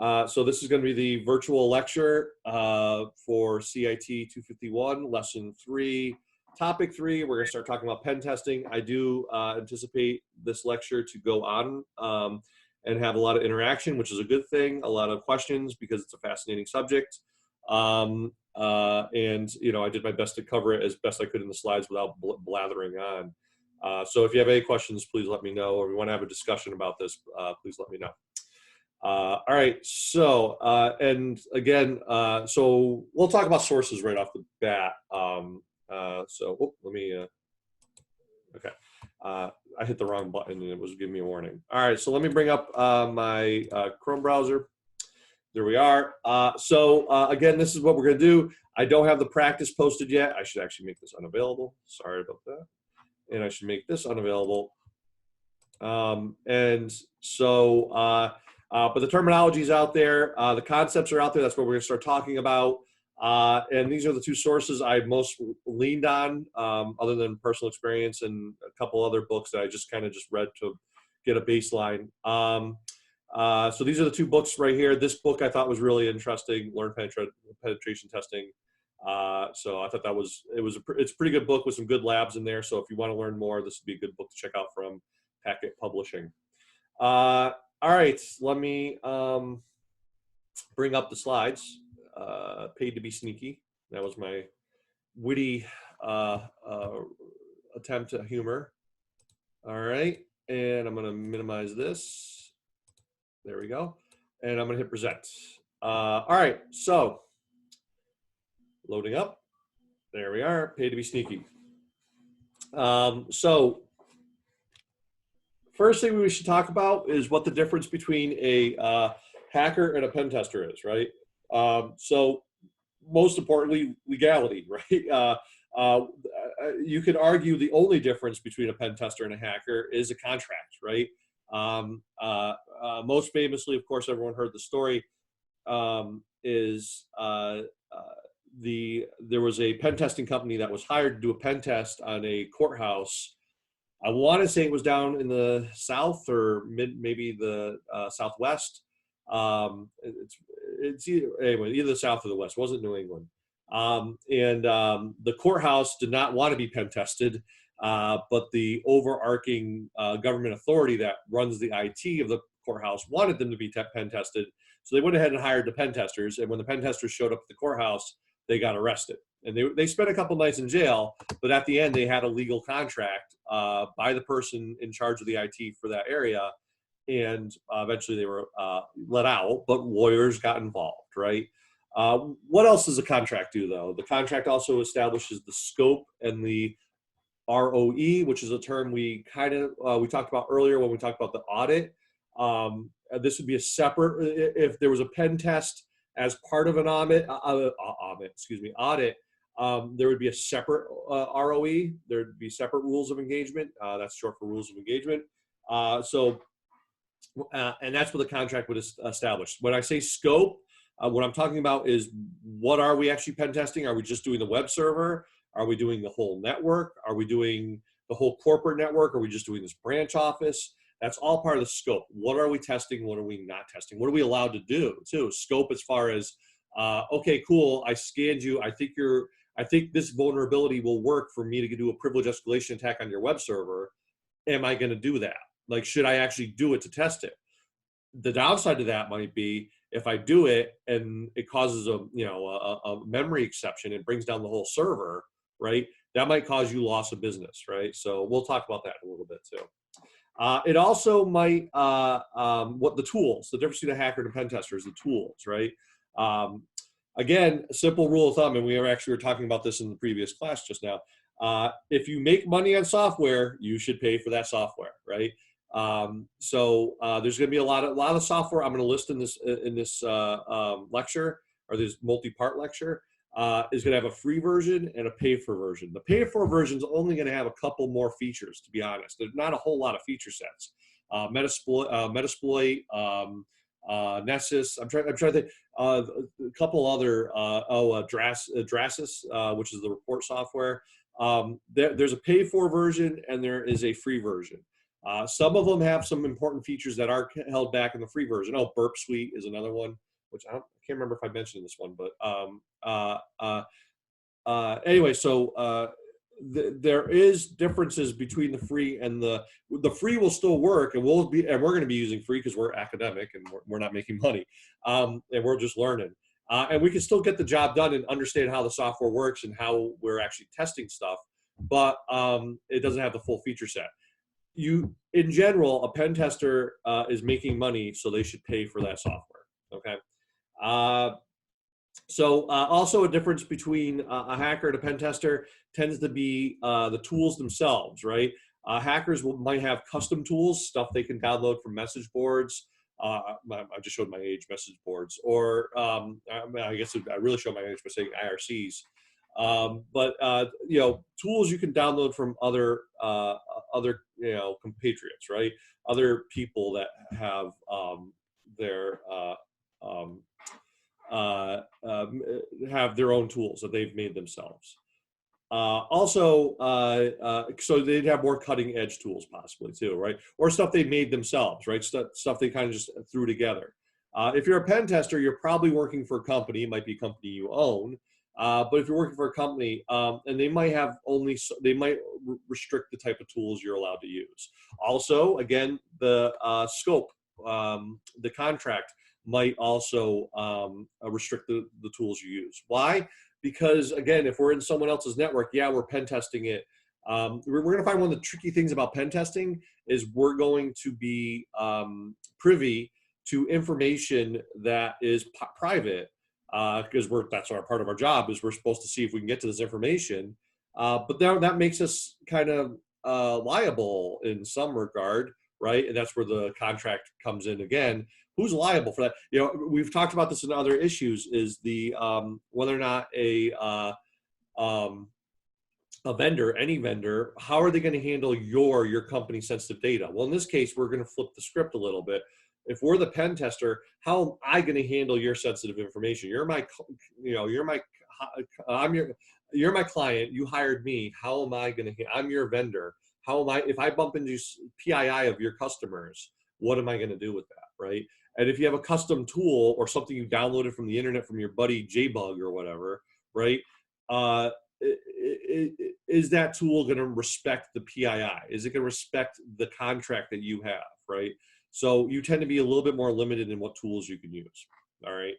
So this is going to be the virtual lecture for CIT 251, lesson 3, topic 3. We're going to start talking about pen testing. I do anticipate this lecture to go on and have a lot of interaction, which is a good thing, a lot of questions because it's a fascinating subject. And, you know, I did my best to cover it as best I could in the slides without blathering on. So if you have any questions, please let me know, or if you want to have a discussion about this, please let me know. All right, so, and again, so we'll talk about sources right off the bat. Let me, okay. I hit the wrong button and it was giving me a warning. All right, so let me bring up my Chrome browser. There we are. Again, this is what we're gonna do. I don't have the practice posted yet. I should actually make this unavailable. Sorry about that. And I should make this unavailable. But the terminology is out there. The concepts are out there. That's what we're gonna start talking about. And these are the two sources I most leaned on, other than personal experience and a couple other books that I just kind of read to get a baseline. So these are the two books right here. This book I thought was really interesting, Learn Penetration Testing. So I thought it's a pretty good book with some good labs in there. So if you want to learn more, this would be a good book to check out from Packet Publishing. All right, let me bring up the slides. Paid to be sneaky. That was my witty attempt at humor. All right, and I'm going to minimize this. There we go. And I'm going to hit present. All right, so loading up. There we are, paid to be sneaky. So first thing we should talk about is what the difference between a hacker and a pen tester is, right? So most importantly, legality, right? You could argue the only difference between a pen tester and a hacker is a contract, right? Most famously, of course, everyone heard the story, there was a pen testing company that was hired to do a pen test on a courthouse. I want to say it was down in the South or maybe the Southwest. It's either the South or the West. It wasn't New England. The courthouse did not want to be pen tested. But the overarching government authority that runs the IT of the courthouse wanted them to be pen tested. So they went ahead and hired the pen testers. And when the pen testers showed up at the courthouse, they got arrested. And they spent a couple nights in jail, but at the end they had a legal contract by the person in charge of the IT for that area. And eventually they were let out, but lawyers got involved, right? What else does a contract do, though? The contract also establishes the scope and the ROE, which is a term we talked about earlier when we talked about the audit. This would be a separate, if there was a pen test as part of an audit, there would be a separate ROE. There'd be separate rules of engagement. That's short for rules of engagement. And that's what the contract would establish. When I say scope, what I'm talking about is what are we actually pen testing? Are we just doing the web server? Are we doing the whole network? Are we doing the whole corporate network? Are we just doing this branch office? That's all part of the scope. What are we testing? What are we not testing? What are we allowed to do too? Scope as far as, okay, cool, I scanned you. I think this vulnerability will work for me to do a privilege escalation attack on your web server. Am I gonna do that? Like, should I actually do it to test it? The downside to that might be if I do it and it causes a memory exception, it brings down the whole server, right? That might cause you loss of business, right? So we'll talk about that a little bit too. It also might, what the tools, the difference between a hacker and a pen tester is the tools, right? Again, a simple rule of thumb, and we were talking about this in the previous class just now. If you make money on software, you should pay for that software, right? There's going to be a lot of software I'm going to list in this lecture, or this multi-part lecture. Is going to have a free version and a pay-for version. The pay-for version is only going to have a couple more features, to be honest. There's not a whole lot of feature sets. Metasploit, Nessus. I'm trying to think. A couple other. Drasus, which is the report software. There's a pay-for version and there is a free version. Some of them have some important features that are held back in the free version. Oh, Burp Suite is another one, which I can't remember if I mentioned this one, but anyway, so there is differences between the free and the free will still work, and we're going to be using free because we're academic and we're not making money, and we're just learning, and we can still get the job done and understand how the software works and how we're actually testing stuff, but it doesn't have the full feature set. In general, a pen tester is making money, so they should pay for that software. Okay. So also a difference between a hacker and a pen tester tends to be the tools themselves, right? Hackers might have custom tools, stuff they can download from message boards. I just showed my age, message boards, or I guess I really show my age by saying IRCs. But you know, tools you can download from other you know, compatriots, right? Other people that have have their own tools that they've made themselves. Also, so they'd have more cutting edge tools possibly too, right? Or stuff they made themselves, right? Stuff they kind of just threw together. If you're a pen tester, you're probably working for a company. It might be a company you own. But if you're working for a company, and they might have they might restrict the type of tools you're allowed to use. Also, again, the scope, the contract might also restrict the tools you use. Why? Because again, if we're in someone else's network, yeah, we're pen testing it. We're going to find one of the tricky things about pen testing is we're going to be privy to information that is private, because that's our part of our job is we're supposed to see if we can get to this information. But that makes us kind of liable in some regard, right? And that's where the contract comes in again. Who's liable for that? You know, we've talked about this in other issues, is the whether or not a vendor, any vendor, how are they going to handle your company sensitive data? Well, in this case, we're going to flip the script a little bit. If we're the pen tester, how am I going to handle your sensitive information? You're my client. You hired me. How am I going to? I'm your vendor. How am I? If I bump into PII of your customers, what am I going to do with that, right? And if you have a custom tool or something you downloaded from the internet from your buddy JBug or whatever, right? Is that tool going to respect the PII? Is it going to respect the contract that you have, right? So you tend to be a little bit more limited in what tools you can use. All right.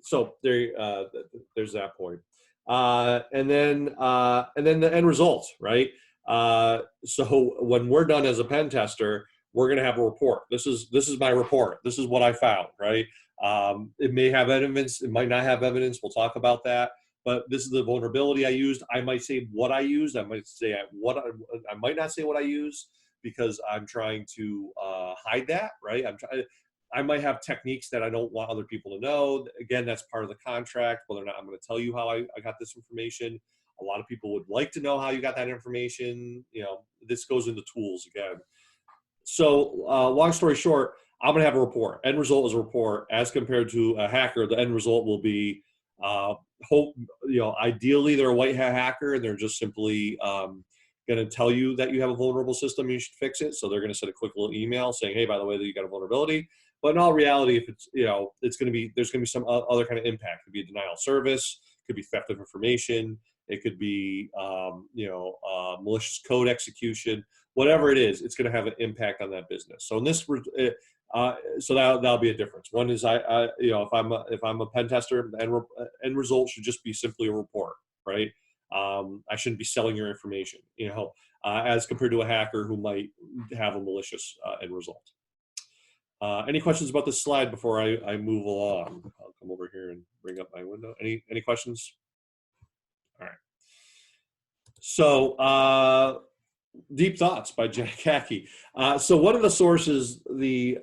So there's that point. And then the end result, right? So when we're done as a pen tester, we're going to have a report. This is my report. This is what I found, right? It may have evidence. It might not have evidence. We'll talk about that. But this is the vulnerability I used. I might say what I used. I might say I might not say what I use because I'm trying to hide that, right? I might have techniques that I don't want other people to know. Again, that's part of the contract, whether or not I'm going to tell you how I got this information. A lot of people would like to know how you got that information. You know, this goes into tools again. So long story short, I'm going to have a report. End result is a report. As compared to a hacker, the end result will be, ideally they're a white hat hacker and they're just simply going to tell you that you have a vulnerable system, you should fix it. So they're going to send a quick little email saying, hey, by the way, that you got a vulnerability. But in all reality, if it's, there's going to be some other kind of impact. It could be a denial of service, it could be theft of information, it could be, malicious code execution. Whatever it is, it's going to have an impact on that business. So in this, so that'll be a difference. One is if I'm a pen tester, the end result should just be simply a report, right? I shouldn't be selling your information, as compared to a hacker who might have a malicious end result. Any questions about this slide before I move along? I'll come over here and bring up my window. Any questions? All right. So Deep Thoughts by Jack Hackey. So one of the sources, the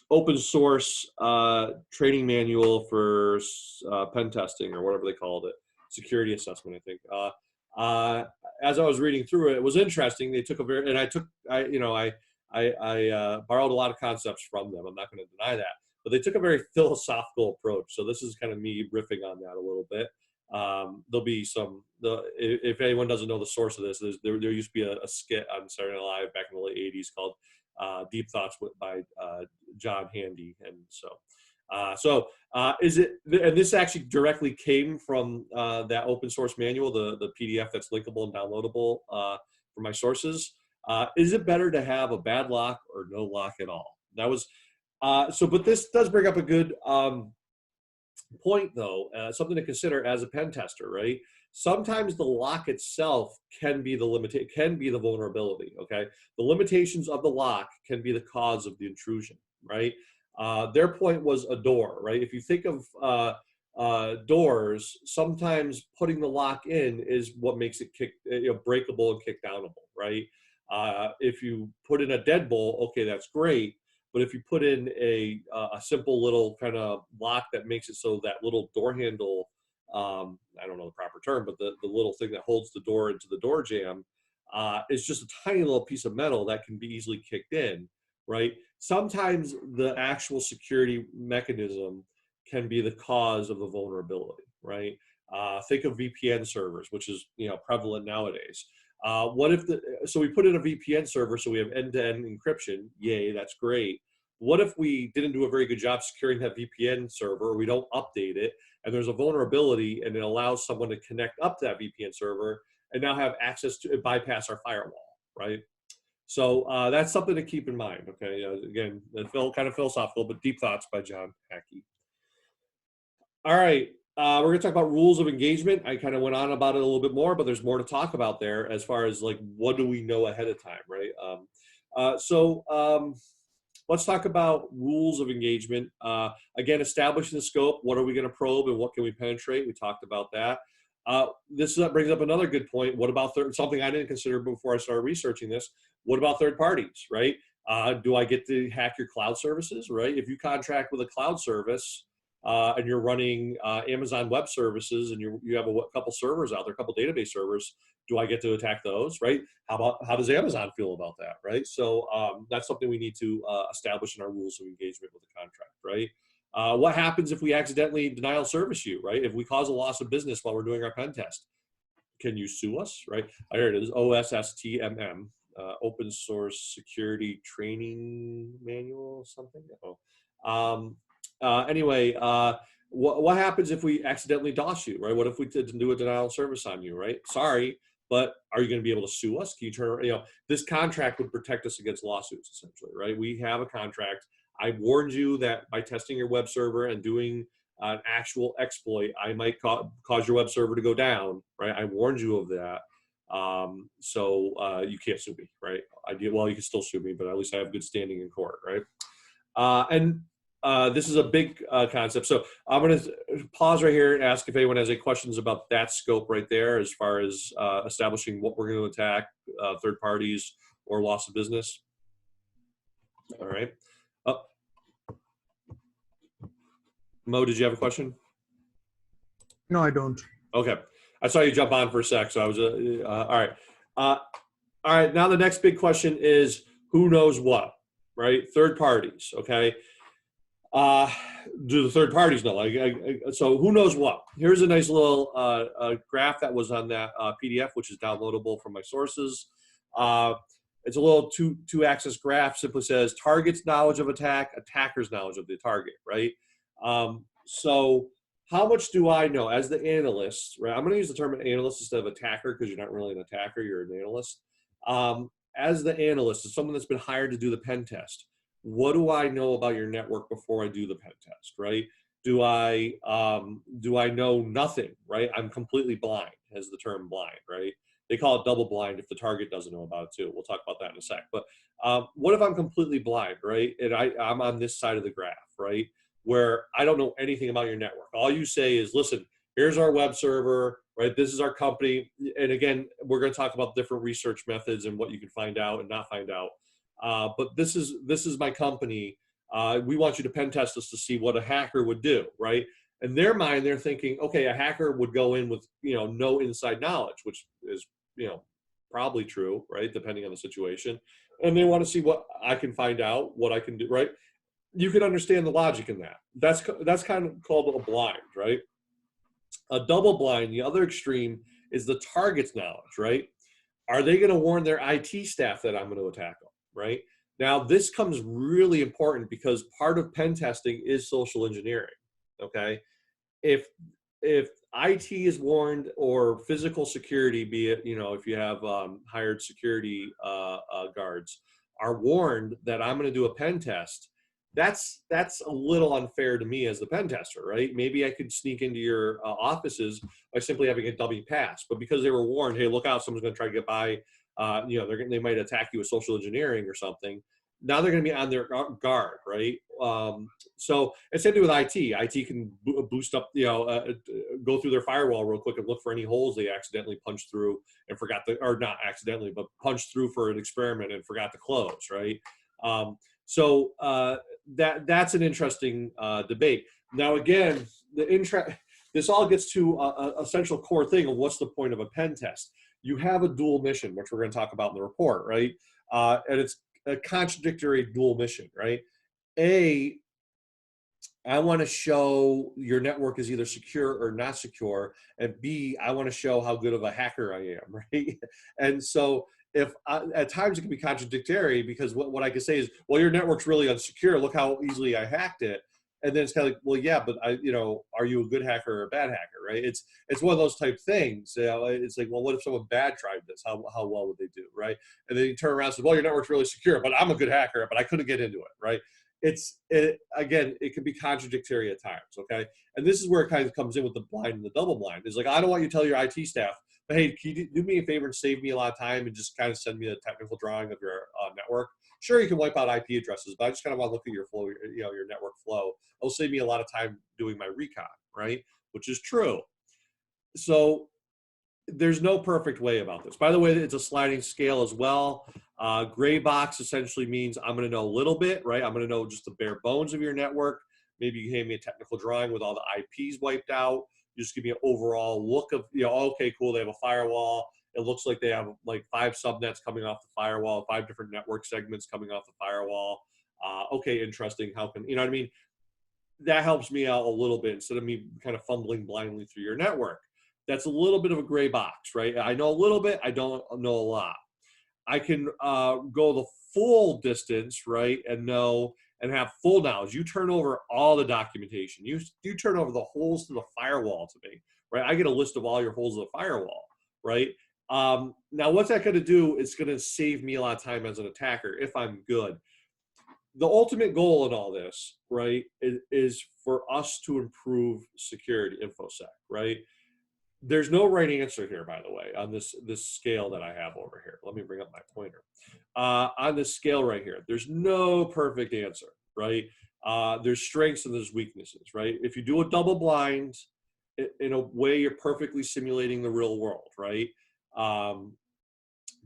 open source training manual for pen testing, or whatever they called it, security assessment, I think. As I was reading through it, it was interesting. They took I borrowed a lot of concepts from them. I'm not going to deny that, but they took a very philosophical approach. So this is kind of me riffing on that a little bit. There'll be if anyone doesn't know the source of this, there used to be a skit on Saturday Night Live back in the late 80s called Deep Thoughts by John Handy. And and this actually directly came from that open source manual, the PDF that's linkable and downloadable for my sources. Is it better to have a bad lock or no lock at all? That was, but this does bring up a good point though, something to consider as a pen tester, right? Sometimes the lock itself can be the vulnerability, okay? The limitations of the lock can be the cause of the intrusion, right? Their point was a door, right? If you think of doors, sometimes putting the lock in is what makes it breakable and kick downable, right? If you put in a deadbolt, okay, that's great. But if you put in a simple little kind of lock that makes it so that little door handle, I don't know the proper term, but the little thing that holds the door into the door jamb is just a tiny little piece of metal that can be easily kicked in, right? Sometimes the actual security mechanism can be the cause of the vulnerability, right? Think of VPN servers, which is prevalent nowadays. What if so we put in a VPN server, so we have end-to-end encryption. Yay, that's great. What if we didn't do a very good job securing that VPN server, or we don't update it, and there's a vulnerability, and it allows someone to connect up to that VPN server and now have access to bypass our firewall, right? So that's something to keep in mind. Okay, again, kind of philosophical, but deep thoughts by John Hackey. All right. We're going to talk about rules of engagement. I kind of went on about it a little bit more, but there's more to talk about there as far as like, what do we know ahead of time, right? Let's talk about rules of engagement. Again, establishing the scope. What are we going to probe and what can we penetrate? We talked about that. This brings up another good point. What about something I didn't consider before I started researching this? What about third parties, right? Do I get to hack your cloud services, right? If you contract with a cloud service, and you're running Amazon Web Services, and you have a couple servers out there, a couple database servers, do I get to attack those, right? How does Amazon feel about that, right? So that's something we need to establish in our rules of engagement with the contract, right? What happens if we accidentally denial service you, right? If we cause a loss of business while we're doing our pen test, can you sue us, right? Here it is, OSSTMM, Open Source Security Training Manual, something. Anyway, what happens if we accidentally DOS you, right? What if we didn't do a denial of service on you, right? Sorry, but are you going to be able to sue us? Can you turn, this contract would protect us against lawsuits, essentially, right? We have a contract. I warned you that by testing your web server and doing an actual exploit, I might cause your web server to go down, right? I warned you of that. So you can't sue me, right? Well, you can still sue me, but at least I have good standing in court, right? This is a big concept. So I'm going to pause right here and ask if anyone has any questions about that scope right there as far as establishing what we're going to attack, third parties, or loss of business. All right. Mo, did you have a question? No, I don't. Okay. I saw you jump on for a sec, so I was all right. All right. Now the next big question is who knows what, right? Third parties. Okay. Do the third parties know? So who knows what? Here's a nice little graph that was on that PDF, which is downloadable from my sources. It's a little two-axis graph. Simply says target's knowledge of attack, attacker's knowledge of the target, right? So how much do I know as the analyst, right? I'm going to use the term analyst instead of attacker because you're not really an attacker, you're an analyst. As the analyst, as someone that's been hired to do the pen test, what do I know about your network before I do the pen test, right? Do I know nothing, right? I'm completely blind, as the term blind, right? They call it double blind if the target doesn't know about it too. We'll talk about that in a sec. But what if I'm completely blind, right? And I'm on this side of the graph, right? Where I don't know anything about your network. All you say is, listen, here's our web server, right? This is our company. And again, we're going to talk about different research methods and what you can find out and not find out. But this is my company. We want you to pen test us to see what a hacker would do, right? In their mind, they're thinking, okay, a hacker would go in with, no inside knowledge, which is, probably true, right? Depending on the situation. And they want to see what I can find out, what I can do, right? You can understand the logic in that. That's kind of called a blind, right? A double blind, the other extreme, is the target's knowledge, right? Are they going to warn their IT staff that I'm going to attack them, right? Now, this comes really important because part of pen testing is social engineering, okay? If if IT is warned or physical security, be it, you know, if you have hired security guards, are warned that I'm going to do a pen test, that's a little unfair to me as the pen tester, right? Maybe I could sneak into your offices by simply having a dummy pass, but because they were warned, hey, look out, someone's going to try to get by, you know, they might attack you with social engineering or something. Now they're going to be on their guard, right? So it's same thing with IT. IT can boost up, you know, go through their firewall real quick and look for any holes they accidentally punched through and forgot to, or not accidentally, but punched through for an experiment and forgot to close, right? So that's an interesting debate. Now, again, this all gets to a central core thing of what's the point of a pen test. You have a dual mission, which we're going to talk about in the report, right? And it's a contradictory dual mission, right? A, I want to show your network is either secure or not secure. And B, I want to show how good of a hacker I am, right? And so if at times it can be contradictory because what I can say is, well, your network's really unsecure. Look how easily I hacked it. And then it's kind of like, well, yeah, but you know, are you a good hacker or a bad hacker, right? It's one of those type things. You know, it's like, well, what if someone bad tried this? How well would they do, right? And then you turn around and say, well, your network's really secure, but I'm a good hacker, but I couldn't get into it, right? Again, it can be contradictory at times, okay? And this is where it kind of comes in with the blind and the double blind. It's like, I don't want you to tell your IT staff, but hey, can you do me a favor and save me a lot of time and just kind of send me a technical drawing of your network? Sure, you can wipe out IP addresses, but I just kind of want to look at your flow, you know, your network flow. It'll save me a lot of time doing my recon, right? Which is true. So there's no perfect way about this. By the way, it's a sliding scale as well. Greybox essentially means I'm going to know a little bit, right? I'm going to know just the bare bones of your network. Maybe you hand me a technical drawing with all the IPs wiped out. You just give me an overall look of, you know, okay, cool, they have a firewall. It looks like they have like 5 subnets coming off the firewall, 5 different network segments coming off the firewall. Okay, interesting. How can, you know what I mean? That helps me out a little bit instead of me kind of fumbling blindly through your network. That's a little bit of a gray box, right? I know a little bit, I don't know a lot. I can go the full distance, right, and know and have full knowledge. You turn over all the documentation. You turn over the holes to the firewall to me, right? I get a list of all your holes of the firewall, right? Now, what's that going to do? It's going to save me a lot of time as an attacker if I'm good. The ultimate goal in all this, right, is for us to improve security, InfoSec, right? There's no right answer here, by the way, on this scale that I have over here. Let me bring up my pointer. On this scale right here, there's no perfect answer, right? There's strengths and there's weaknesses, right? If you do a double blind, in a way, you're perfectly simulating the real world, right?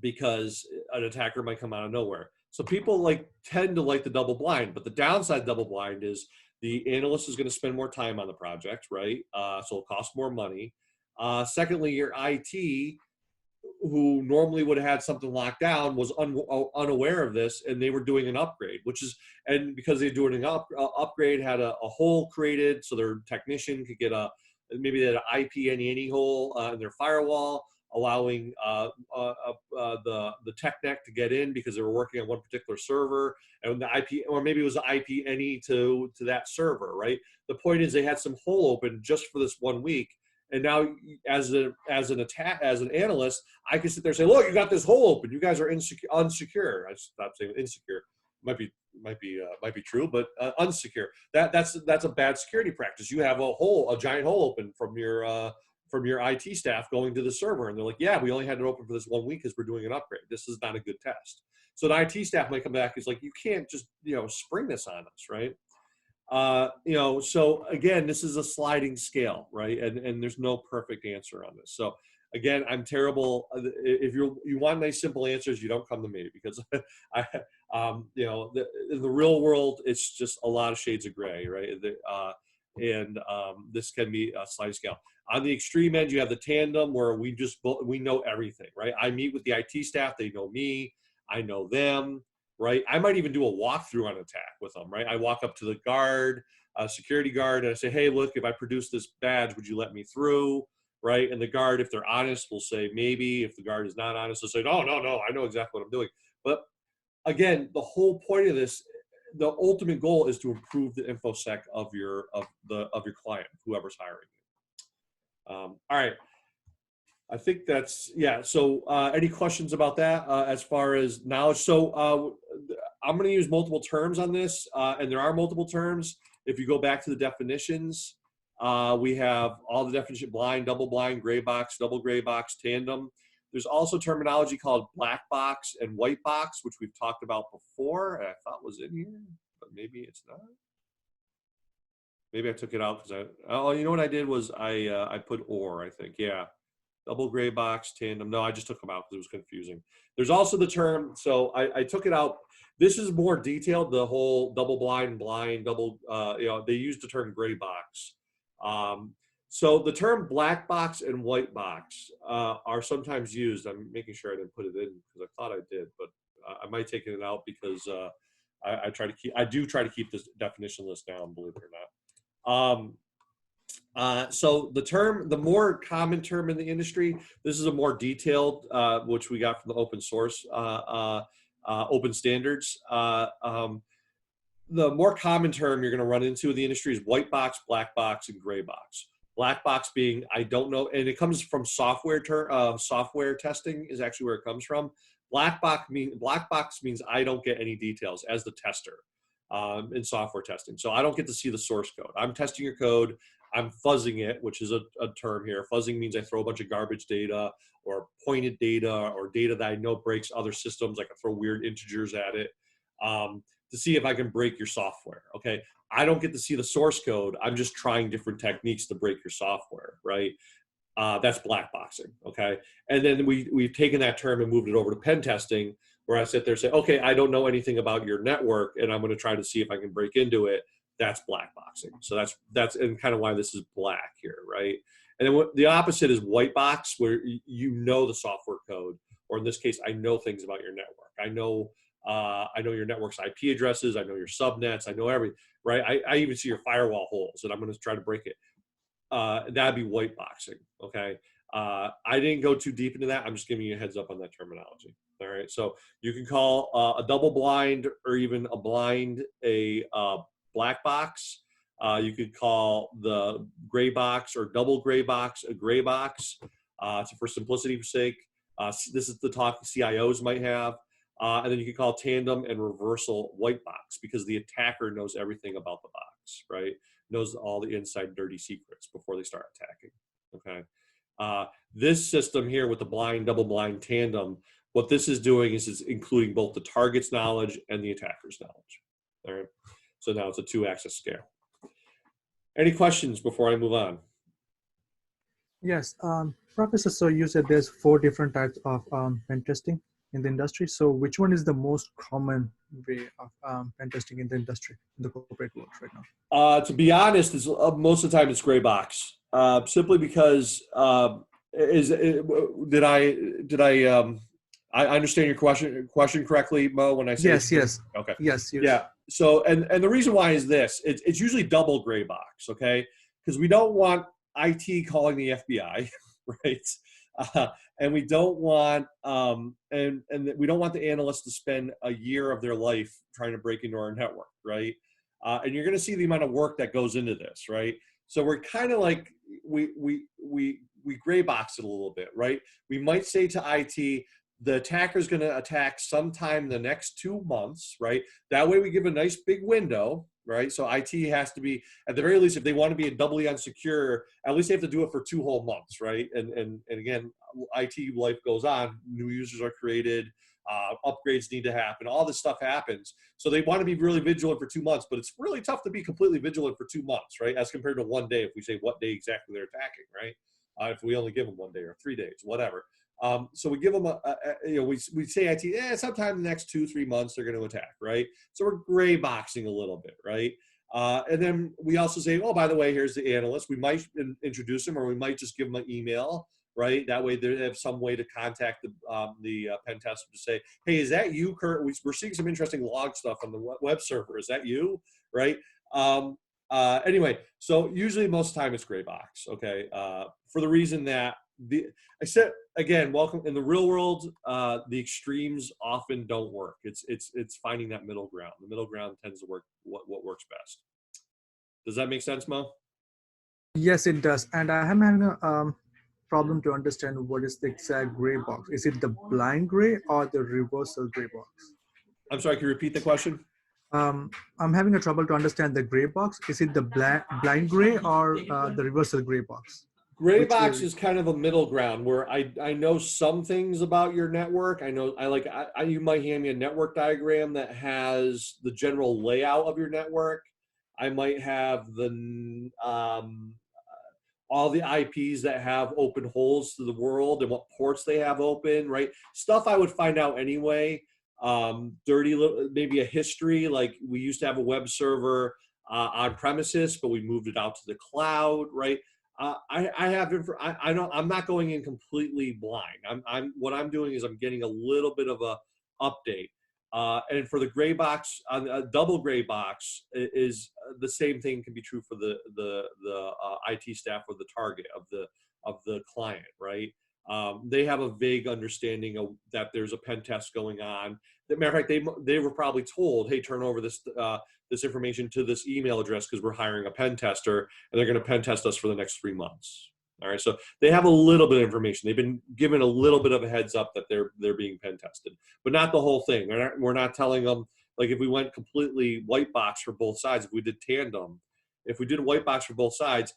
Because an attacker might come out of nowhere. So people tend to like the double blind, but the downside double blind is the analyst is going to spend more time on the project, right? So it'll cost more money. Secondly, your IT, who normally would have had something locked down, was unaware of this, and they were doing an upgrade, and because they're doing an upgrade, had a hole created so their technician could get maybe they had an IP any hole in their firewall, allowing the technet to get in because they were working on one particular server, and the IP, or maybe it was the IP any to that server, right? The point is they had some hole open just for this 1 week. And now, as an analyst, I can sit there and say, "Look, you got this hole open. You guys are unsecure." I stopped saying insecure. Might be true, but unsecure. That's a bad security practice. You have a giant hole open from your IT staff going to the server, and they're like, "Yeah, we only had it open for this 1 week because we're doing an upgrade. This is not a good test." So the IT staff might come back. It's like, you can't just spring this on us, right? So again, this is a sliding scale, right? And there's no perfect answer on this. So again, I'm terrible. If you want nice, simple answers, you don't come to me, because in the real world, it's just a lot of shades of gray, right? This can be a sliding scale. On the extreme end, you have the tandem where we know everything, right? I meet with the IT staff. They know me. I know them. Right, I might even do a walkthrough on attack with them. Right, I walk up to the guard. security guard and I say, hey, look, if I produce this badge, would you let me through? Right? And the guard, if they're honest, will say maybe. If the guard is not honest, they'll say, no, no, no, I know exactly what I'm doing. But again, the whole point of this, the ultimate goal is to improve the infosec of your client, whoever's hiring you. All right. I think that's, yeah. So any questions about that as far as knowledge? So I'm going to use multiple terms on this, and there are multiple terms. If you go back to the definitions, we have all the definition: blind, double blind, gray box, double gray box, tandem. There's also terminology called black box and white box, which we've talked about before, and I thought was in here, but maybe it's not. Maybe I took it out because oh, you know what I did was I put or, I think, yeah. Double gray box, tandem. No, I just took them out because it was confusing. There's also the term, so I took it out. This is more detailed, the whole double blind, double, they use the term gray box. So the term black box and white box are sometimes used. I'm making sure I didn't put it in because I thought I did, but I might take it out because I do try to keep this definition list down, believe it or not. So the more common term in the industry, this is a more detailed, which we got from the open source, open standards. The more common term you're going to run into in the industry is white box, black box, and gray box. Black box being, I don't know, and it comes from software testing is actually where it comes from. Black box means I don't get any details as the tester in software testing. So I don't get to see the source code. I'm testing your code. I'm fuzzing it, which is a term here. Fuzzing means I throw a bunch of garbage data or pointed data or data that I know breaks other systems. I can throw weird integers at it to see if I can break your software, okay? I don't get to see the source code. I'm just trying different techniques to break your software, right? That's black boxing, okay? And then we've taken that term and moved it over to pen testing, where I sit there and say, okay, I don't know anything about your network, and I'm gonna try to see if I can break into it. That's black boxing. So that's and kind of why this is black here, right? And then the opposite is white box, where you know the software code, or in this case, I know things about your network. I know your network's IP addresses. I know your subnets. I know everything, right? I even see your firewall holes, and I'm going to try to break it. That'd be white boxing, okay? I didn't go too deep into that. I'm just giving you a heads up on that terminology. All right, so you can call a double blind or even a blind a black box. You could call the gray box or double gray box a gray box. So for simplicity's sake, this is the talk CIOs might have. And then you can call tandem and reversal white box, because the attacker knows everything about the box, right? Knows all the inside dirty secrets before they start attacking, okay? This system here with the blind, double blind, tandem, what this is doing is it's including both the target's knowledge and the attacker's knowledge, all right? So now it's a 2-axis scale. Any questions before I move on? Yes, Professor, so you said there's 4 different types of pen testing in the industry. So which one is the most common way of pen testing in the industry, in the corporate world right now? To be honest, most of the time it's gray box, simply because I understand your question correctly, Mo, when I say yes. Okay. Yes. Yeah. So and the reason why is this: it's usually double gray box, okay? Because we don't want IT calling the FBI, right? And we don't want and we don't want the analysts to spend a year of their life trying to break into our network, right? And you're going to see the amount of work that goes into this, right? So we're kind of like we gray box it a little bit, right? We might say to IT, the attacker is going to attack sometime in the next 2 months, right? That way we give a nice big window, right? So IT has to be, at the very least, if they want to be a doubly unsecure, at least they have to do it for 2 whole months, right? And again, IT life goes on, new users are created, upgrades need to happen, all this stuff happens. So they want to be really vigilant for 2 months, but it's really tough to be completely vigilant for 2 months, right? As compared to 1 day, if we say what day exactly they're attacking, right? If we only give them 1 day or 3 days, whatever. So we give them we say IT, sometime in the next 2-3 months they're going to attack, right? So we're gray boxing a little bit, right? And then we also say, oh, by the way, here's the analyst. We might introduce them, or we might just give them an email, right? That way they have some way to contact the pen tester to say, hey, is that you, Kurt? We're seeing some interesting log stuff on the web server. Is that you, right? Anyway, so usually most of the time it's Greybox, okay? For the reason that I said again, welcome in the real world. The extremes often don't work. It's finding that middle ground. The middle ground tends to work what works best. Does that make sense, Mo? Yes, it does. And I am having a problem to understand what is the exact gray box. Is it the blind gray or the reversal gray box? I'm sorry. Can you repeat the question? I'm having a trouble to understand the gray box. Is it the blind gray or the reversal gray box? Greybox is kind of a middle ground where I know some things about your network. I know you might hand me a network diagram that has the general layout of your network. I might have the all the IPs that have open holes to the world and what ports they have open, right? Stuff I would find out anyway. Maybe a history, like we used to have a web server on premises, but we moved it out to the cloud, right? I have I don't. I'm not going in completely blind. What I'm doing is I'm getting a little bit of a update. And for the gray box, on a double gray box is the same thing can be true for the IT staff or the target of the client, right? They have a vague understanding of that there's a pen test going on. As a matter of fact, they were probably told, hey, turn over this information to this email address because we're hiring a pen tester and they're going to pen test us for the next 3 months. All right, so they have a little bit of information. They've been given a little bit of a heads up that they're being pen tested, but not the whole thing. We're not telling them, like if we went completely white box for both sides, if we did tandem, if we did a white box for both sides,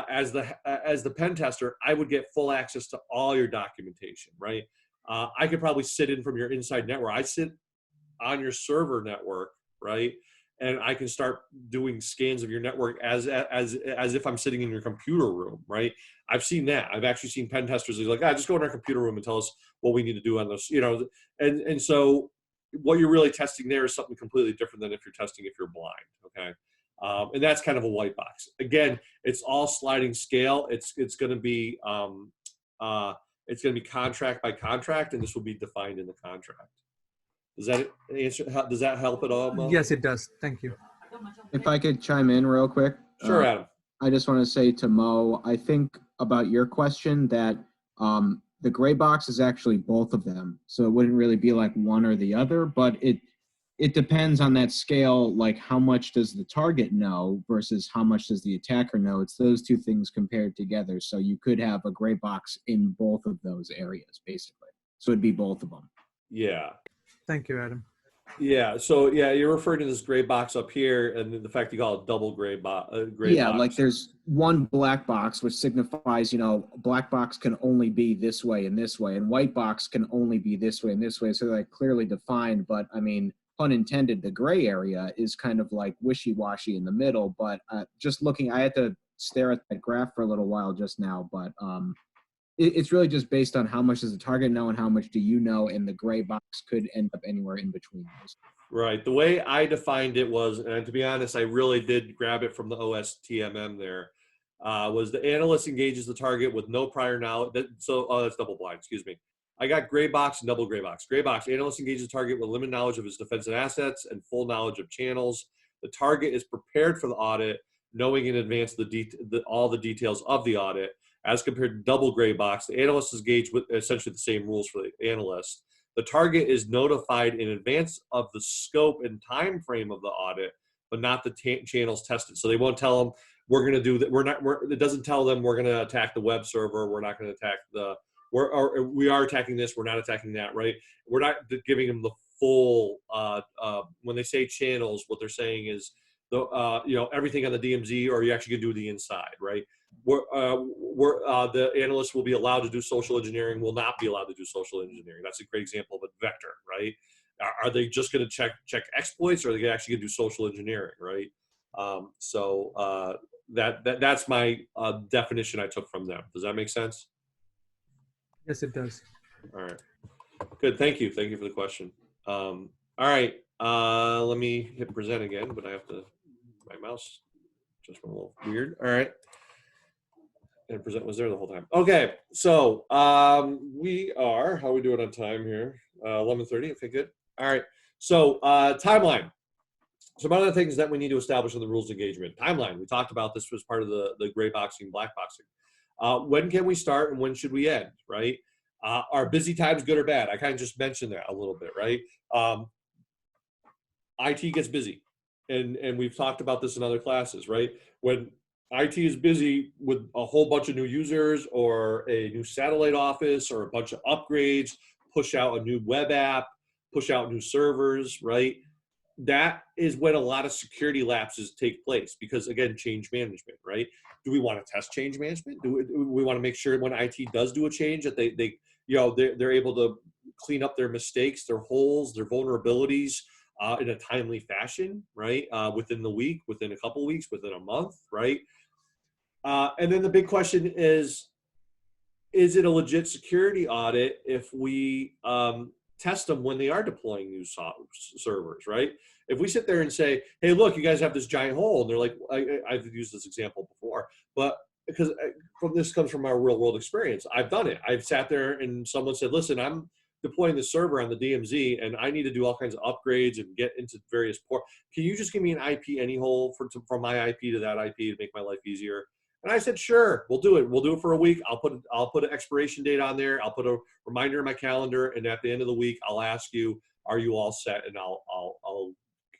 as the pen tester, I would get full access to all your documentation, right? I could probably sit in from your inside network. I sit on your server network, right? And I can start doing scans of your network as if I'm sitting in your computer room, right? I've seen that. I've actually seen pen testers who's like, just go in our computer room and tell us what we need to do on those, and so what you're really testing there is something completely different than if you're testing if you're blind, okay? And that's kind of a white box. Again, it's all sliding scale. It's going to be contract by contract, and this will be defined in the contract. Does that answer? Does that help at all, Mo? Yes, it does. Thank you. If I could chime in real quick. Sure, Adam. I just want to say to Mo, I think about your question that the gray box is actually both of them. So it wouldn't really be like one or the other, but it depends on that scale, like how much does the target know versus how much does the attacker know. It's those two things compared together. So you could have a gray box in both of those areas, basically. So it'd be both of them. Yeah. Thank you, Adam. Yeah. So yeah, you're referring to this gray box up here, and the fact you call it double gray box. Yeah, like there's one black box, which signifies, black box can only be this way, and white box can only be this way and this way. So they're like clearly defined, but I mean, pun intended, the gray area is kind of like wishy-washy in the middle. But just looking, I had to stare at that graph for a little while just now, but it's really just based on how much does the target know and how much do you know, and the gray box could end up anywhere in between those. Right. The way I defined it was, and to be honest, I really did grab it from the OSTMM there, was the analyst engages the target with no prior knowledge. That's double blind, excuse me. I got gray box and double gray box. Gray box, analyst engages the target with limited knowledge of his defensive assets and full knowledge of channels. The target is prepared for the audit, knowing in advance all the details of the audit. As compared to double gray box, the analyst is engaged with essentially the same rules for the analyst. The target is notified in advance of the scope and time frame of the audit, but not the channels tested. So they won't tell them we're going to do that. It doesn't tell them we're going to attack the web server. We're not going to attack we are attacking this. We're not attacking that, right? We're not giving them the full. When they say channels, what they're saying is everything on the DMZ, or you actually can do the inside, right? The analysts will be allowed to do social engineering, will not be allowed to do social engineering. That's a great example of a vector, right? Are they just going to check exploits, or are they actually going to do social engineering, right? That's my definition I took from them. Does that make sense? Yes, it does. All right. Good. Thank you. Thank you for the question. All right. Let me hit present again, but my mouse just went a little weird. All right. And present was there the whole time. Okay, so how are we doing on time here? 11:30. Okay, good. All right. So timeline. some other things that we need to establish in the rules of engagement. Timeline. We talked about this was part of the gray boxing, black boxing. When can we start and when should we end, right? Are busy times good or bad? I kind of just mentioned that a little bit, right? IT gets busy. And we've talked about this in other classes, right? When IT is busy with a whole bunch of new users or a new satellite office or a bunch of upgrades, push out a new web app, push out new servers, right? That is when a lot of security lapses take place because, again, change management, right? Do we want to test change management? Do we want to make sure when IT does do a change that they're able to clean up their mistakes, their holes, their vulnerabilities in a timely fashion, right? Within the week, within a couple weeks, within a month, right? And then the big question is it a legit security audit if we test them when they are deploying new servers, right? If we sit there and say, hey, look, you guys have this giant hole, and they're like, I've used this example before, but because this comes from our real world experience. I've done it. I've sat there and someone said, listen, I'm deploying the server on the DMZ and I need to do all kinds of upgrades and get into various ports. Can you just give me an IP any hole from my IP to that IP to make my life easier? And I said, sure, we'll do it. We'll do it for a week. I'll put an expiration date on there. I'll put a reminder in my calendar. And at the end of the week, I'll ask you, are you all set? And I'll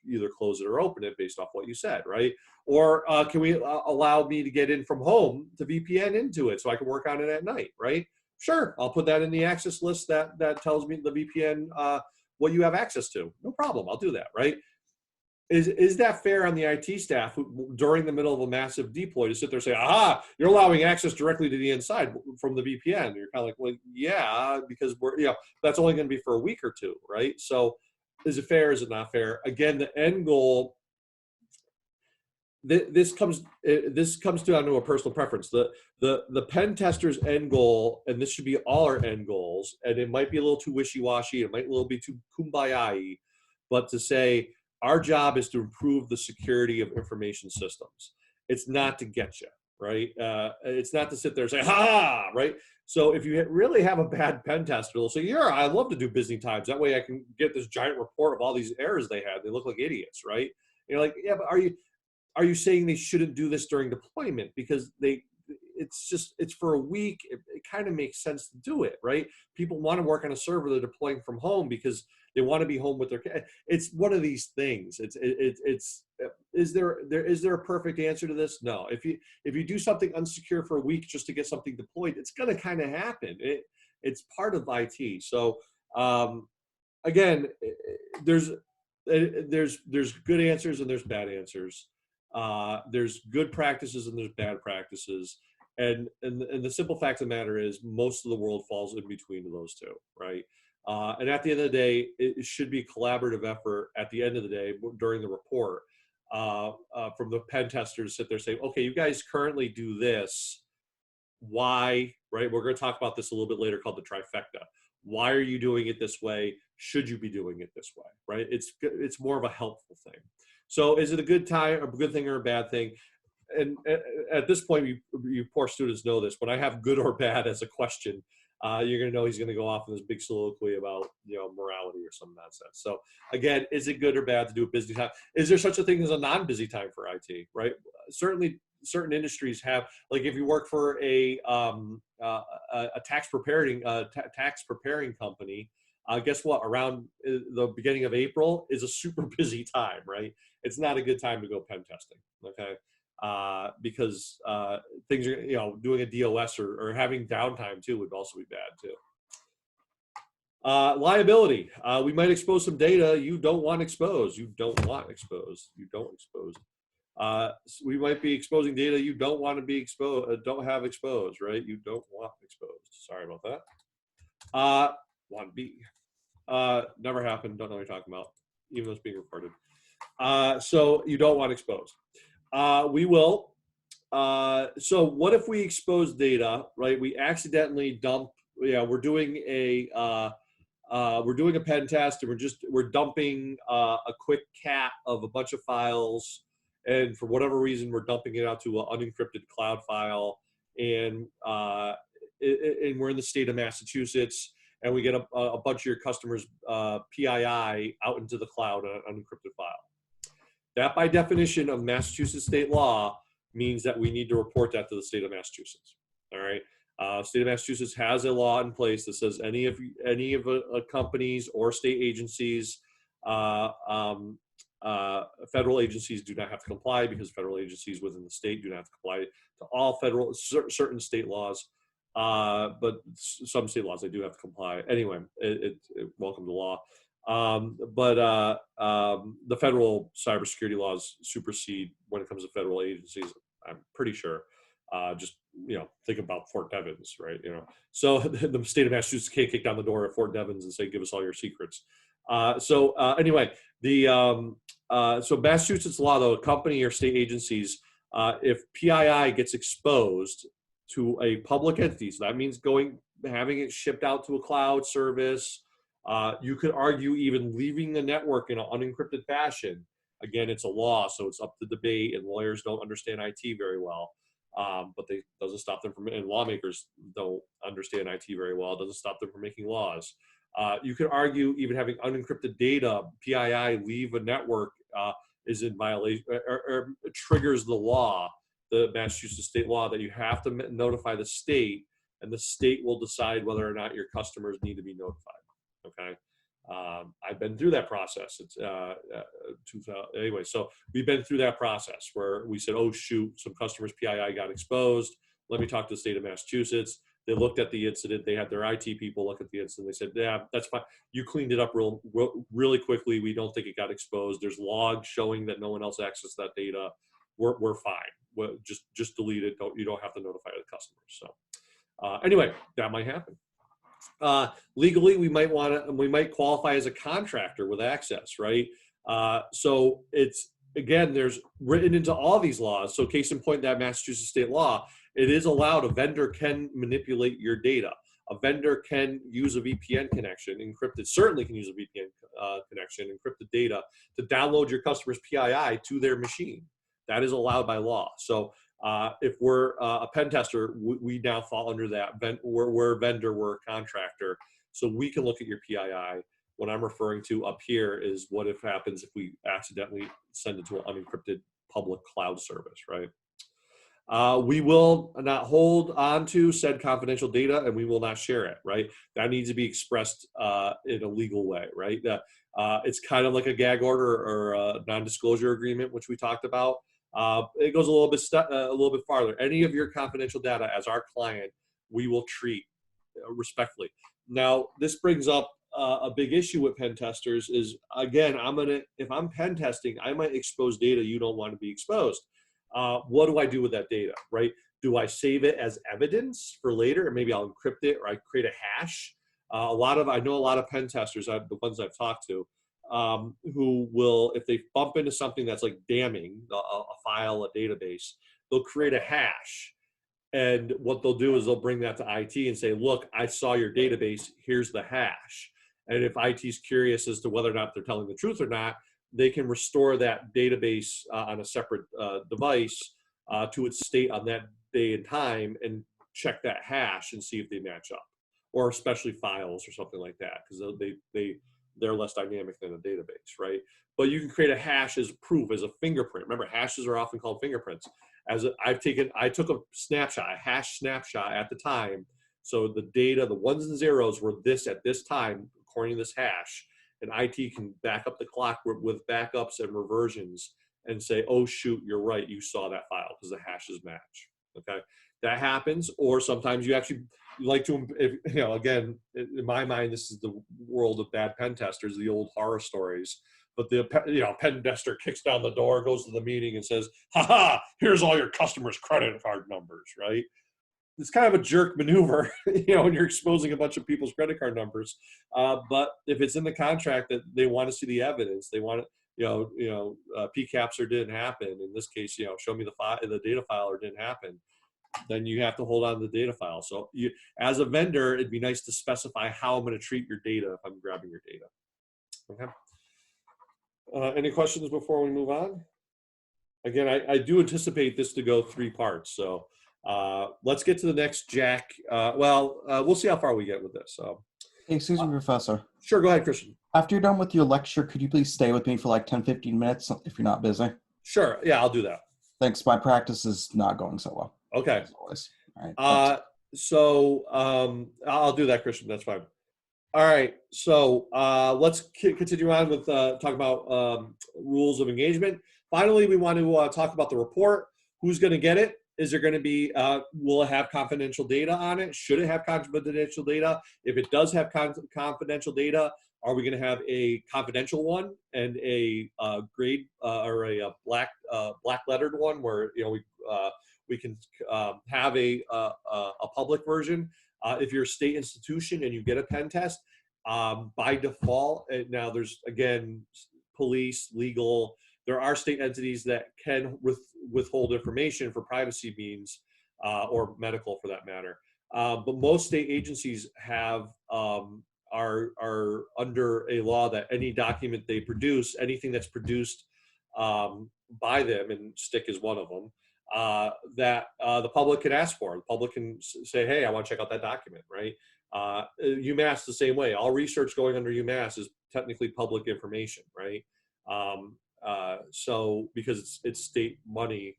either close it or open it based off what you said, right? Or can we allow me to get in from home to VPN into it so I can work on it at night, right? Sure, I'll put that in the access list that tells me the VPN what you have access to. No problem, I'll do that, right? Is that fair on the IT staff who, during the middle of a massive deploy, to sit there and say, aha, you're allowing access directly to the inside from the VPN? And you're kind of like, well, yeah, because that's only going to be for a week or two, right? So is it fair? Is it not fair? Again, the end goal, this comes down to a personal preference. The pen tester's end goal, and this should be all our end goals, and it might be a little too wishy-washy, it might a little be too kumbaya-y, but to say our job is to improve the security of information systems. It's not to get you, right? It's not to sit there and say, ha, right? So if you really have a bad pen tester, they'll say, yeah, I love to do busy times. That way I can get this giant report of all these errors they had. They look like idiots, right? And you're like, yeah, but are you saying they shouldn't do this during deployment? Because it's for a week. It kind of makes sense to do it, right? People want to work on a server they're deploying from home because they want to be home with their kids. It's one of these things. Is there a perfect answer to this? No. If you do something unsecure for a week just to get something deployed, it's going to kind of happen. It's part of IT. So again, there's good answers and there's bad answers. There's good practices and there's bad practices. And the simple fact of the matter is most of the world falls in between those two, right? And at the end of the day, it should be a collaborative effort at the end of the day during the report from the pen testers to sit there and say, okay, you guys currently do this. Why, right? We're going to talk about this a little bit later called the trifecta. Why are you doing it this way? Should you be doing it this way, right? It's more of a helpful thing. So is it a good time, a good thing or a bad thing? And at this point, you poor students know this. When I have good or bad as a question, you're going to know he's going to go off in this big soliloquy about morality or some nonsense. So again, is it good or bad to do a busy time? Is there such a thing as a non-busy time for IT? Right? Certainly, certain industries have. Like if you work for a tax preparing company, guess what? Around the beginning of April is a super busy time, right? It's not a good time to go pen testing, okay? Because things are, doing a DOS or having downtime too would also be bad too. Liability. We might expose some data you don't want exposed. You don't want exposed. You don't expose. We might be exposing data you don't want to be exposed, don't have exposed, right? You don't want exposed. Sorry about that. 1B. Never happened. Don't know what you're talking about, even though it's being recorded. So you don't want exposed. We will. So what if we expose data, right? We accidentally dump. We're doing a pen test, and we're dumping a quick cat of a bunch of files, and for whatever reason, we're dumping it out to an unencrypted cloud file, and we're in the state of Massachusetts, and we get a bunch of your customers' PII out into the cloud, an unencrypted file. That by definition of Massachusetts state law means that we need to report that to the state of Massachusetts. All right. State of Massachusetts has a law in place that says any of companies or state agencies, federal agencies do not have to comply, because federal agencies within the state do not have to comply to all federal, certain state laws. But some state laws, they do have to comply. Anyway, welcome to law. The federal cybersecurity laws supersede when it comes to federal agencies, I'm pretty sure. Just, think about Fort Devens, right? So the state of Massachusetts can't kick down the door at Fort Devens and say, give us all your secrets. Anyway, so Massachusetts law, though, company or state agencies, if PII gets exposed to a public entity, so that means having it shipped out to a cloud service, you could argue even leaving the network in an unencrypted fashion. Again, it's a law, so it's up to debate, and lawyers don't understand IT very well. But doesn't stop them from, and lawmakers don't understand IT very well. It doesn't stop them from making laws. You could argue even having unencrypted data, PII leave a network is in violation, or triggers the law, the Massachusetts state law, that you have to notify the state, and the state will decide whether or not your customers need to be notified. Okay. I've been through that process. It's anyway, so we've been through that process where we said, oh shoot, some customers' PII got exposed. Let me talk to the state of Massachusetts. They looked at the incident. They had their IT people look at the incident. They said, yeah, that's fine. You cleaned it up really quickly. We don't think it got exposed. There's logs showing that no one else accessed that data. We're fine. Just delete it. You don't have to notify the customers. So anyway, that might happen. Legally, we might qualify as a contractor with access, right? So it's, again, there's written into all these laws. So case in point, that Massachusetts state law, it is allowed. A vendor can manipulate your data. A vendor can use a VPN connection, encrypted, certainly can use a VPN connection, encrypted data to download your customer's PII to their machine. That is allowed by law. So if we're a pen tester, we now fall under that. We're a vendor, we're a contractor. So we can look at your PII. What I'm referring to up here is what if happens if we accidentally send it to an unencrypted public cloud service, right? We will not hold on to said confidential data, and we will not share it, right? That needs to be expressed in a legal way, right? It's kind of like a gag order or a non-disclosure agreement, which we talked about. It goes a little bit farther. Any of your confidential data as our client, we will treat respectfully. Now, this brings up a big issue with pen testers is, again, if I'm pen testing, I might expose data you don't want to be exposed. What do I do with that data, right? Do I save it as evidence for later, and maybe I'll encrypt it, or I create a hash? I know a lot of pen testers, the ones I've talked to, who will, if they bump into something that's like damning a file, a database, they'll create a hash. And what they'll do is they'll bring that to IT and say, look, I saw your database, here's the hash. And if IT is curious as to whether or not they're telling the truth or not, they can restore that database on a separate device to its state on that day and time and check that hash and see if they match up, or especially files or something like that, because they're less dynamic than a database, right? But you can create a hash as proof, as a fingerprint. Remember, hashes are often called fingerprints. I took a snapshot, a hash snapshot at the time. So the data, the ones and zeros were this at this time, according to this hash. And IT can back up the clock with backups and reversions and say, oh, shoot, you're right. You saw that file because the hashes match. Okay. That happens. Or sometimes you actually like to, again, in my mind, this is the world of bad pen testers, the old horror stories. But the pen tester kicks down the door, goes to the meeting and says, ha, here's all your customers' credit card numbers, right? It's kind of a jerk maneuver, when you're exposing a bunch of people's credit card numbers. But if it's in the contract that they want to see the evidence, they want to, PCAPs or didn't happen. In this case, show me the data file or didn't happen. Then you have to hold on to the data file. So as a vendor, it'd be nice to specify how I'm going to treat your data if I'm grabbing your data. Okay. Any questions before we move on? Again, I do anticipate this to go 3 parts. So let's get to the next jack. We'll see how far we get with this. So Hey, excuse me, Professor. Sure, go ahead, Christian. After you're done with your lecture, could you please stay with me for like 10, 15 minutes if you're not busy? Sure, yeah, I'll do that. Thanks. My practice is not going so well. Okay. As always. All right. Thanks. I'll do that, Christian. That's fine. All right. So let's continue on with talk about rules of engagement. Finally, we want to talk about the report. Who's going to get it? Is there going to be, will it have confidential data on it? Should it have confidential data? If it does have confidential data, are we going to have a confidential one and a grade or a black lettered one where we can have a public version? If you're a state institution and you get a pen test, by default, now there's again police, legal. There are state entities that can withhold information for privacy means, or medical for that matter. But most state agencies have are under a law that any document they produce, anything that's produced by them, and STIC is one of them, that the public can ask for. The public can say, "Hey, I want to check out that document." Right? UMass the same way. All research going under UMass is technically public information, right? So because it's state money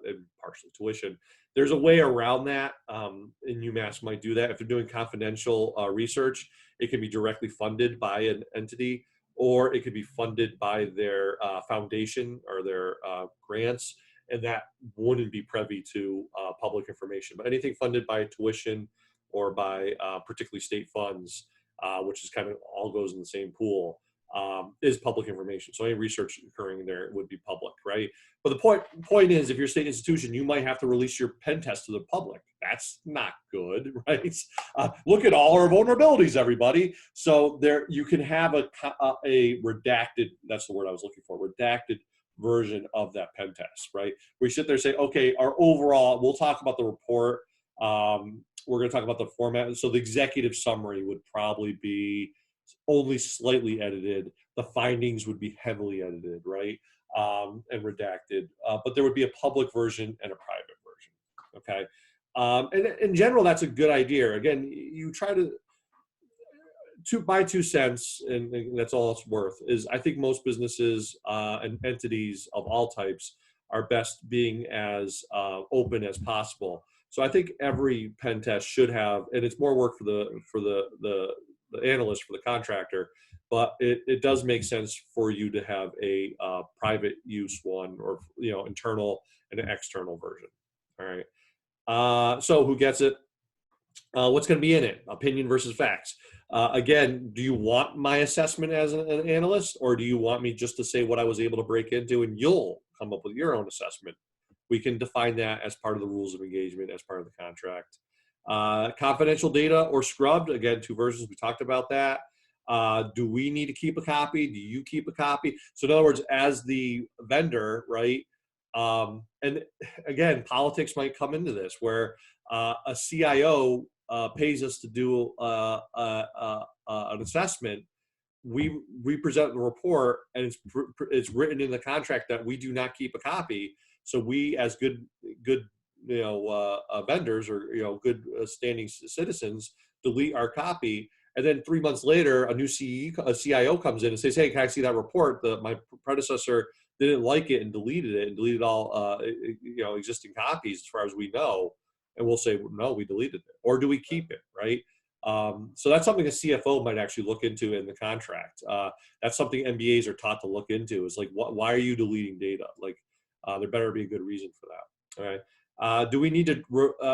and partially tuition, there's a way around that. And UMass might do that if they're doing confidential research. It can be directly funded by an entity, or it could be funded by their foundation or their grants, and that wouldn't be privy to public information. But anything funded by tuition or by particularly state funds, which is kind of all goes in the same pool, is public information. So any research occurring there would be public, right? But the point is, if you're a state institution, you might have to release your pen test to the public. That's not good, right? Look at all our vulnerabilities, everybody. So there, you can have a redacted, that's the word I was looking for, redacted version of that pen test, right? We sit there and say, okay, our overall, we'll talk about the report. We're going to talk about the format. So the executive summary would probably be only slightly edited. The findings would be heavily edited, right? And redacted. But there would be a public version and a private version, okay? And in general, that's a good idea. Again, you try to my 2 cents, and that's all it's worth, is I think most businesses and entities of all types are best being as open as possible. So I think every pen test should have, and it's more work for the analyst, for the contractor, but it does make sense for you to have a private use one, or internal and an external version. All right. So who gets it? What's going to be in it? Opinion versus facts. Again, do you want my assessment as an analyst, or do you want me just to say what I was able to break into and you'll come up with your own assessment? We can define that as part of the rules of engagement, as part of the contract. Confidential data or scrubbed, again, 2 versions, we talked about that. Do we need to keep a copy? Do you keep a copy? So in other words, as the vendor, right? And again, politics might come into this, where a CIO pays us to do an assessment. We present the report, and it's written in the contract that we do not keep a copy. So we, as good vendors, or good standing citizens, delete our copy. And then 3 months later, a new CIO comes in and says, "Hey, can I see that report? My predecessor didn't like it and deleted it, and deleted all existing copies as far as we know." And we'll say, "No, we deleted it." Or do we keep it, right? So that's something a CFO might actually look into in the contract. That's something MBAs are taught to look into, is like, why are you deleting data? Like, there better be a good reason for that. All right. Do we need to?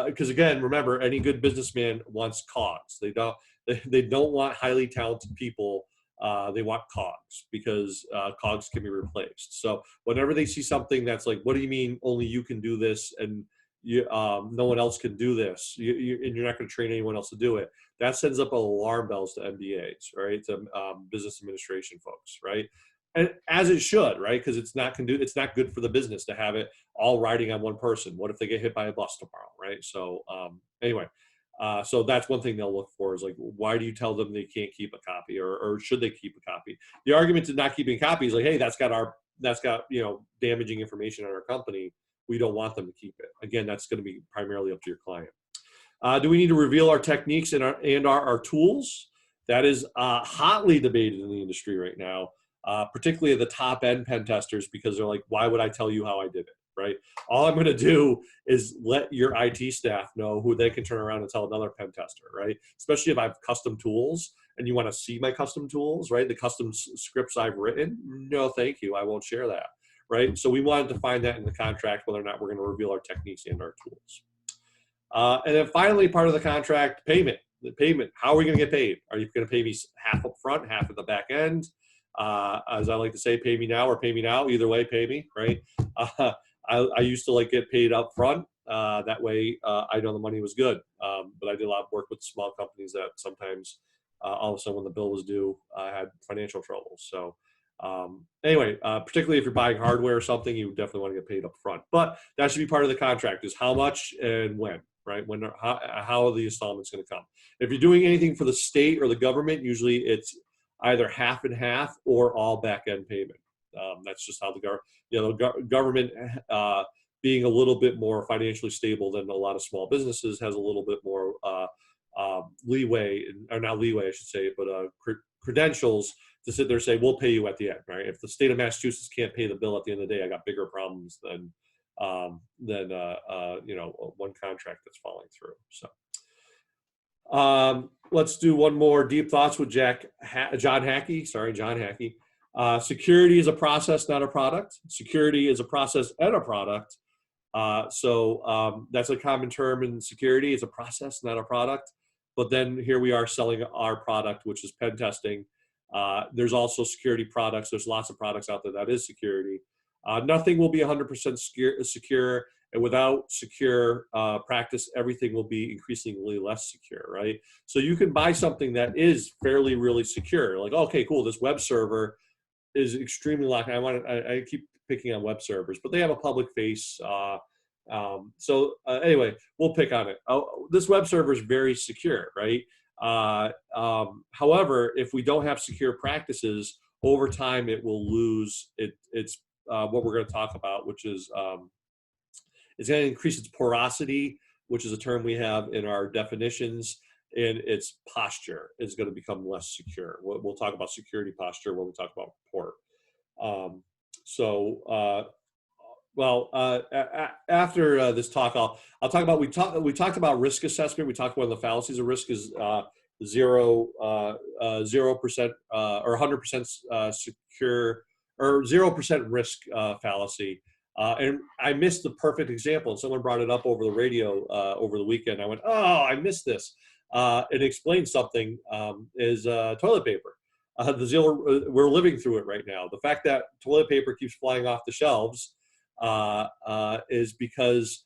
Because again, remember, any good businessman wants COGS. They don't want highly talented people. They want COGS, because COGS can be replaced. So whenever they see something that's like, "What do you mean only you can do this, and no one else can do this, and you're not going to train anyone else to do it," that sends up alarm bells to MBAs, right? To business administration folks, right? And as it should, right? Because it's not good for the business to have it all riding on one person. What if they get hit by a bus tomorrow, right? So anyway, so that's one thing they'll look for, is like, why do you tell them they can't keep a copy, or should they keep a copy? The argument to not keeping a copy is like, hey, that's got damaging information on our company. We don't want them to keep it. Again, that's going to be primarily up to your client. Do we need to reveal our techniques and our tools? That is hotly debated in the industry right now, particularly at the top end pen testers, because they're like, why would I tell you how I did it, right? All I'm going to do is let your IT staff know who they can turn around and tell another pen tester, right? Especially if I have custom tools and you want to see my custom tools, right? The custom scripts I've written, no, thank you. I won't share that, right? So we wanted to find that in the contract, whether or not we're going to reveal our techniques and our tools. And then finally, part of the contract, payment. The payment, how are we going to get paid? Are you going to pay me half up front, half at the back end? As I like to say, pay me now or pay me now. Either way, pay me, right? I used to like get paid up front. That way, I know the money was good. But I did a lot of work with small companies that sometimes all of a sudden when the bill was due, I had financial troubles. So anyway, particularly if you're buying hardware or something, you definitely want to get paid up front. But that should be part of the contract, is how much and when, right? When, how are the installments going to come? If you're doing anything for the state or the government, usually it's either half and half or all back-end payment. That's just how the government, being a little bit more financially stable than a lot of small businesses, has a little bit more leeway, or not leeway, I should say, but credentials to sit there and say, we'll pay you at the end, right? If the state of Massachusetts can't pay the bill at the end of the day, I got bigger problems than one contract that's falling through. So let's do one more deep thoughts with John Hackey. Security is a process, not a product. Security is a process and a product. So that's a common term in security. It's a process, not a product. But then here we are selling our product, which is pen testing. There's also security products. There's lots of products out there that is security. Nothing will be 100% secure, and without secure practice, everything will be increasingly less secure, right? So you can buy something that is fairly, really secure. Like, okay, cool, this web server is extremely locked. I keep picking on web servers, but they have a public face. Anyway, we'll pick on it. This web server is very secure, right? However, if we don't have secure practices, over time it will lose its what we're going to talk about, which is it's going to increase its porosity, which is a term we have in our definitions, and its posture is going to become less secure. We'll talk about security posture when we talk about port. After this talk, I'll talk about, we talked about risk assessment. We talked about the fallacies of risk is 0% or 100% secure, or 0% risk fallacy. And I missed the perfect example. And someone brought it up over the radio over the weekend. I went, oh, I missed this. It explains something, is toilet paper. We're living through it right now. The fact that toilet paper keeps flying off the shelves is because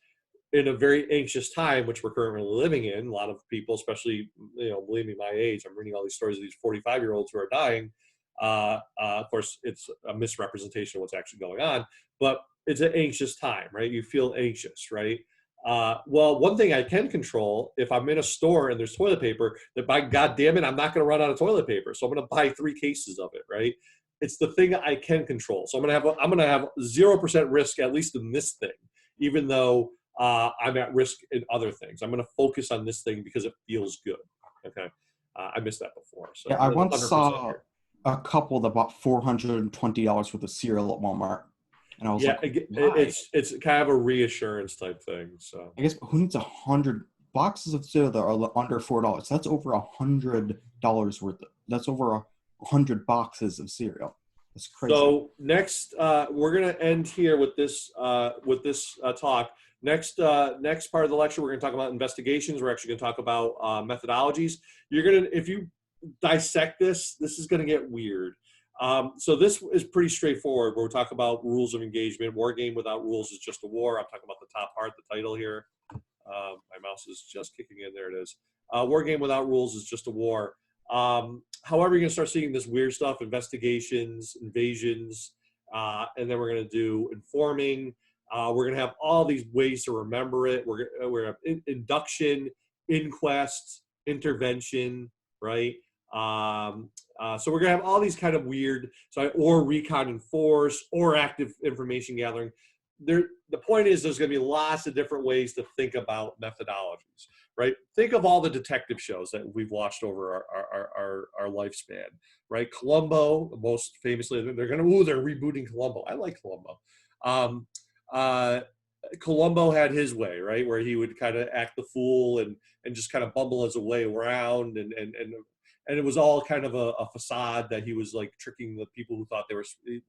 in a very anxious time, which we're currently living in, a lot of people, especially, believe me, my age, I'm reading all these stories of these 45-year-olds who are dying. Of course, it's a misrepresentation of what's actually going on, but it's an anxious time, right? You feel anxious, right? Well, one thing I can control, if I'm in a store and there's toilet paper, that by God damn it, I'm not going to run out of toilet paper. So I'm going to buy 3 cases of it, right? It's the thing I can control. So I'm going to have 0% risk, at least in this thing, even though I'm at risk in other things. I'm going to focus on this thing because it feels good. Okay. I missed that before. So Yeah, I once saw here. a couple that bought $420 worth of cereal at Walmart. And I was like, it's kind of a reassurance type thing. So I guess who needs 100 boxes of cereal that are under $4? That's over $100 worth. That's over 100 boxes of cereal. That's crazy. So next, we're gonna end here with this talk. Next part of the lecture, we're gonna talk about investigations. We're actually gonna talk about methodologies. If you dissect this is gonna get weird. So this is pretty straightforward, where we talk about rules of engagement. War game without rules is just a war. I'm talking about the top part, the title here. My mouse is just kicking in. There it is. War game without rules is just a war. However, you're going to start seeing this weird stuff, investigations, invasions, and then we're going to do informing. We're going to have all these ways to remember it. We're going to have induction, inquest, intervention, right? So we're gonna have all these kind of weird, or recon and force, or active information gathering. the point is there's going to be lots of different ways to think about methodologies, right? Think of all the detective shows that we've watched over our lifespan, right? Columbo, most famously, they're rebooting Columbo. I like Columbo. Columbo had his way, right, where he would kind of act the fool and just kind of bumble his way around, and it was all kind of a facade that he was like tricking the people who thought they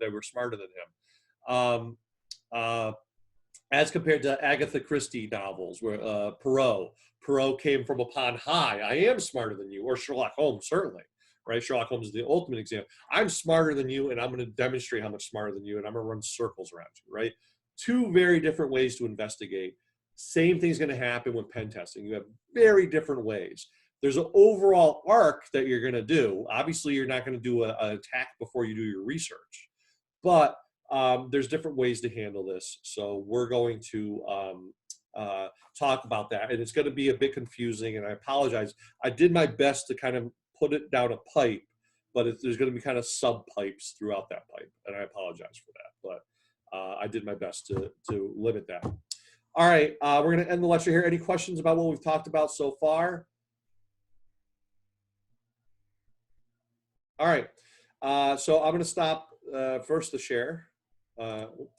were smarter than him. As compared to Agatha Christie novels, where Perot came from upon high. I am smarter than you, or Sherlock Holmes, certainly, right? Sherlock Holmes is the ultimate example. I'm smarter than you, and I'm going to demonstrate how much smarter than you, and I'm going to run circles around you, right? Two very different ways to investigate. Same thing's going to happen with pen testing. You have very different ways. There's an overall arc that you're going to do. Obviously, you're not going to do an attack before you do your research, but there's different ways to handle this. So we're going to talk about that, and it's going to be a bit confusing, and I apologize. I did my best to kind of put it down a pipe, but there's going to be kind of sub pipes throughout that pipe, and I apologize for that, but I did my best to limit that. All right, we're going to end the lecture here. Any questions about what we've talked about so far? All right, so I'm going to stop first the share.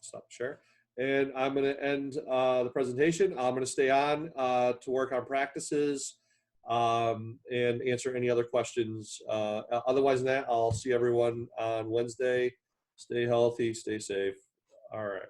Stop share. And I'm going to end the presentation. I'm going to stay on to work on practices and answer any other questions. Otherwise than that, I'll see everyone on Wednesday. Stay healthy, stay safe. All right.